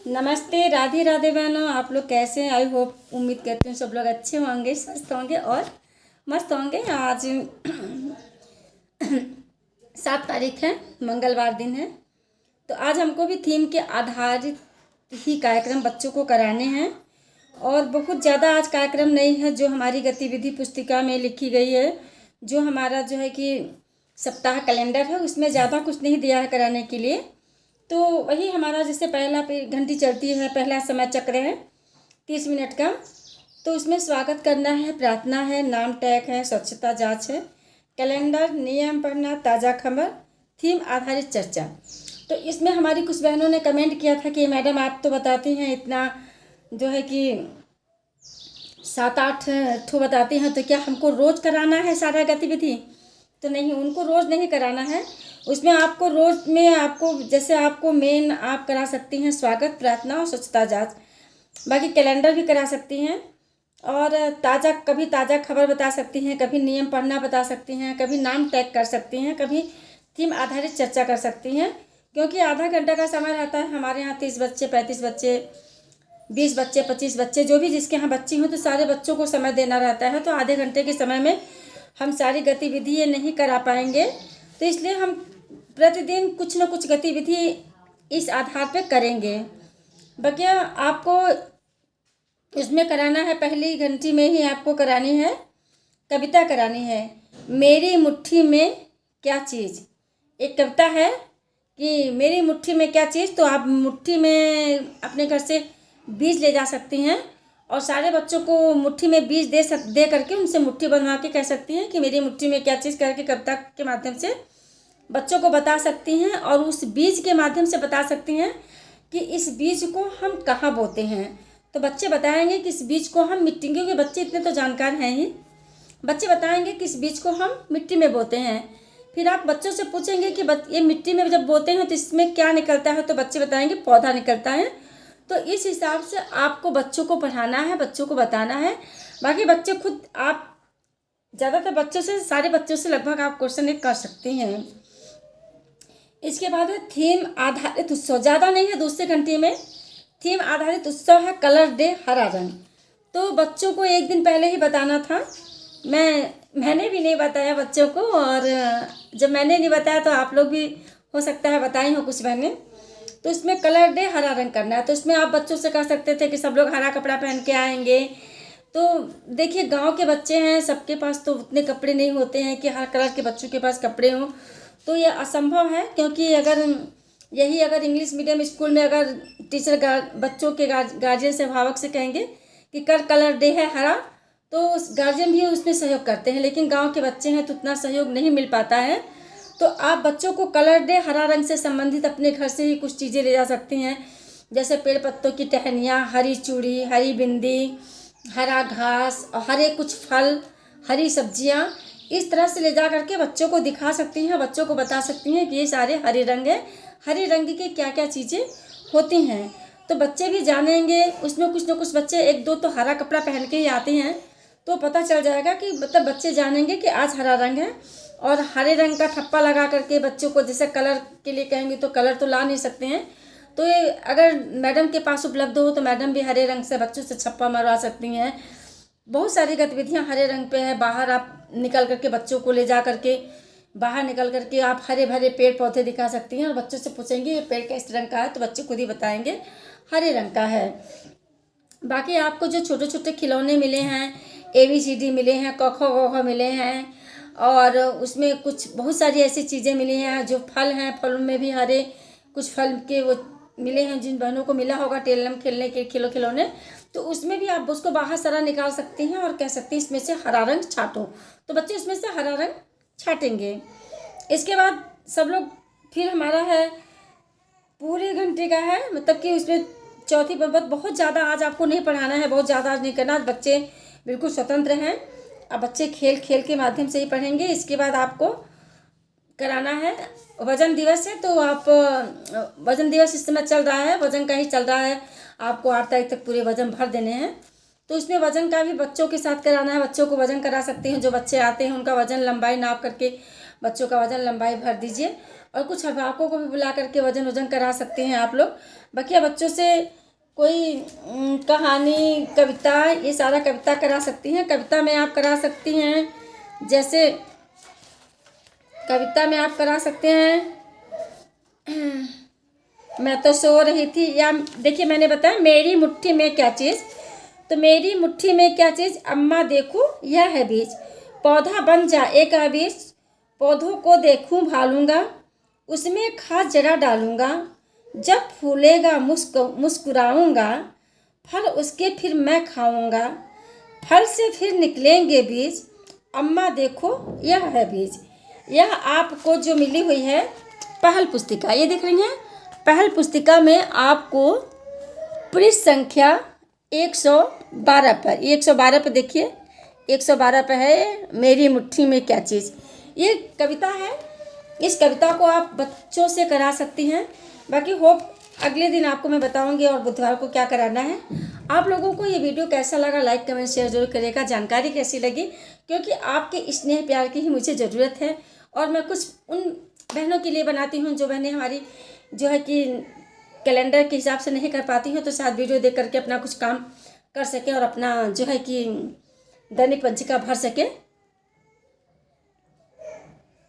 नमस्ते, राधे राधे बहनों। आप लोग कैसे हैं? आई होप, उम्मीद करती हूँ सब लोग अच्छे होंगे, स्वस्थ होंगे और मस्त होंगे। आज 7 तारीख है, मंगलवार दिन है। तो आज हमको भी थीम के आधारित ही कार्यक्रम बच्चों को कराने हैं। और बहुत ज़्यादा आज कार्यक्रम नहीं है जो हमारी गतिविधि पुस्तिका में लिखी गई है। जो हमारा जो है कि सप्ताह कैलेंडर है, उसमें ज़्यादा कुछ नहीं दिया है कराने के लिए। तो वही हमारा जैसे पहला घंटी चलती है, पहला समय चक्र है 30 मिनट का। तो उसमें स्वागत करना है, प्रार्थना है, नाम टैग है, स्वच्छता जांच है, कैलेंडर, नियम पढ़ना, ताज़ा खबर, थीम आधारित चर्चा। तो इसमें हमारी कुछ बहनों ने कमेंट किया था कि मैडम आप तो बताती हैं इतना, जो है कि 7-8 ठो बताती हैं, तो क्या हमको रोज़ कराना है सारा गतिविधि? तो नहीं, उनको रोज़ नहीं कराना है। उसमें आपको रोज़ में आपको जैसे आपको मेन आप करा सकती हैं स्वागत, प्रार्थना और स्वच्छता जांच। बाकी कैलेंडर भी करा सकती हैं और कभी ताज़ा खबर बता सकती हैं, कभी नियम पढ़ना बता सकती हैं, कभी नाम टैग कर सकती हैं, कभी थीम आधारित चर्चा कर सकती हैं। क्योंकि आधा घंटा का समय रहता है हमारे यहाँ। 30 बच्चे, 35 बच्चे, 20 बच्चे, 25 बच्चे, जो भी जिसके यहाँ बच्ची हों, तो सारे बच्चों को समय देना रहता है। तो आधे घंटे के समय में हम सारी गतिविधि ये नहीं करा पाएंगे। तो इसलिए हम प्रतिदिन कुछ न कुछ गतिविधि इस आधार पे करेंगे। बकिया आपको उसमें कराना है, पहली घंटी में ही आपको करानी है, कविता करानी है। मेरी मुट्ठी में क्या चीज़, एक कविता है कि मेरी मुट्ठी में क्या चीज़। तो आप मुट्ठी में अपने घर से बीज ले जा सकती हैं और सारे बच्चों को मुट्ठी में बीज दे करके उनसे मुट्ठी बनवा के कह सकती हैं कि मेरी मुट्ठी में क्या चीज़ करके कविता के माध्यम से बच्चों को बता सकती हैं। और उस बीज के माध्यम से बता सकती हैं कि इस बीज को हम कहाँ बोते हैं। तो बच्चे बताएंगे कि इस बीज को हम मिट्टी, क्योंकि बच्चे इतने तो जानकार हैं ही, बच्चे बताएंगे कि इस बीज को हम मिट्टी में बोते हैं। फिर आप बच्चों से पूछेंगे कि ये मिट्टी में जब बोते हैं तो इसमें क्या निकलता है, तो बच्चे बताएंगे पौधा निकलता है। तो इस हिसाब से आपको बच्चों को पढ़ाना है, बच्चों को बताना है। बाकी बच्चे खुद, आप ज़्यादातर बच्चों से, सारे बच्चों से लगभग आप क्वेश्चन एक कर सकती हैं। इसके बाद है थीम आधारित उत्सव। ज़्यादा नहीं है, दूसरे घंटे में थीम आधारित उत्सव है, कलर डे, हरा रंग। तो बच्चों को एक दिन पहले ही बताना था। मैंने भी नहीं बताया बच्चों को, और जब मैंने नहीं बताया तो आप लोग भी हो सकता है बताई हो कुछ बहनें। तो इसमें कलर डे, हरा रंग करना है। तो इसमें आप बच्चों से कह सकते थे कि सब लोग हरा कपड़ा पहन के आएंगे। तो देखिए, गांव के बच्चे हैं, सबके पास तो उतने कपड़े नहीं होते हैं कि हर कलर के बच्चों के पास कपड़े हों। तो ये असंभव है, क्योंकि अगर इंग्लिश मीडियम स्कूल में अगर टीचर बच्चों के गार्जियन से, अभिभावक से कहेंगे कि कलर डे है हरा, तो उस गार्जियन भी उसमें सहयोग करते हैं। लेकिन गांव के बच्चे हैं तो उतना सहयोग नहीं मिल पाता है। तो आप बच्चों को कलर डे, हरा रंग से संबंधित अपने घर से ही कुछ चीज़ें ले जा सकती हैं, जैसे पेड़ पत्तों की टहनियाँ, हरी चूड़ी, हरी बिंदी, हरा घास और हरे कुछ फल, हरी सब्जियाँ, इस तरह से ले जा करके बच्चों को दिखा सकती हैं, बच्चों को बता सकती हैं कि ये सारे हरे रंग हैं, हरे रंग की क्या क्या चीज़ें होती हैं। तो बच्चे भी जानेंगे। उसमें कुछ न कुछ बच्चे, 1-2 तो हरा कपड़ा पहन के ही आते हैं, तो पता चल जाएगा कि मतलब बच्चे जानेंगे कि आज हरा रंग है। और हरे रंग का ठप्पा लगा करके बच्चों को, जैसे कलर के लिए कहेंगे तो कलर तो ला नहीं सकते हैं, तो ये अगर मैडम के पास उपलब्ध हो तो मैडम भी हरे रंग से बच्चों से छप्पा मरवा सकती हैं। बहुत सारी गतिविधियां हरे रंग पे है। बाहर आप निकल करके बच्चों को ले जा करके, बाहर निकल करके आप हरे भरे पेड़ पौधे दिखा सकती हैं और बच्चों से पूछेंगे ये पेड़ किस रंग का है, तो बच्चे खुद ही बताएंगे हरे रंग का है। बाकी आपको जो छोटे छोटे खिलौने मिले हैं, ABCD मिले हैं, क ख ग घ मिले हैं, और उसमें कुछ बहुत सारी ऐसी चीज़ें मिली हैं। जो फल हैं, फलों में भी हरे कुछ फल के वो मिले हैं। जिन बहनों को मिला होगा टेलम खेलने के खिलौने, तो उसमें भी आप उसको बाहर सारा निकाल सकती हैं और कह सकती हैं इसमें से हरा रंग छाटो, तो बच्चे उसमें से हरा रंग छाटेंगे। इसके बाद सब लोग, फिर हमारा है पूरे घंटे का है, मतलब कि उसमें चौथी पर बहुत ज़्यादा आज आपको नहीं पढ़ाना है, बहुत ज़्यादा आज नहीं करना। आज बच्चे बिल्कुल स्वतंत्र हैं। अब बच्चे खेल खेल के माध्यम से ही पढ़ेंगे। इसके बाद आपको कराना है वजन दिवस है। तो आप वजन दिवस इस समय चल रहा है, वजन का ही चल रहा है। आपको 8 तारीख तक पूरे वजन भर देने हैं। तो इसमें वजन का भी बच्चों के साथ कराना है। बच्चों को वजन करा सकते हैं, जो बच्चे आते हैं उनका वजन लंबाई नाप करके बच्चों का वजन लंबाई भर दीजिए। और कुछ अभिभावकों को भी बुला करके वजन करा सकते हैं आप लोग। बाकी बच्चों से कोई कहानी, कविता, ये सारा कविता करा सकती हैं। कविता में आप करा सकती हैं, जैसे कविता में आप करा सकते हैं मैं तो सो रही थी, या देखिए मैंने बताया मेरी मुट्ठी में क्या चीज़, तो मेरी मुट्ठी में क्या चीज़, अम्मा देखो यह है बीज, पौधा बन जाएगा बीज, पौधों को देखूं भालूंगा, उसमें खाद जरा डालूंगा, जब फूलेगा मुस्कुराऊंगा, फल उसके फिर मैं खाऊंगा, फल से फिर निकलेंगे बीज, अम्मा देखो यह है बीज। यह आपको जो मिली हुई है पहल पुस्तिका, ये देख रही हैं, पहल पुस्तिका में आपको पृष्ठ संख्या 112 पर, 112 पर देखिए, 112 पर है मेरी मुट्ठी में क्या चीज़, ये कविता है। इस कविता को आप बच्चों से करा सकती हैं। बाकी होप अगले दिन आपको मैं बताऊंगी और बुधवार को क्या कराना है। आप लोगों को ये वीडियो कैसा लगा लाइक कमेंट शेयर जरूर करिएगा। जानकारी कैसी लगी, क्योंकि आपके स्नेह प्यार की ही मुझे ज़रूरत है, और मैं कुछ उन बहनों के लिए बनाती हूँ जो बहनें हमारी जो है कि कैलेंडर के हिसाब से नहीं कर पाती हूँ, तो शायद वीडियो देख करके अपना कुछ काम कर सकें और अपना जो है कि दैनिक पंचिका भर सकें।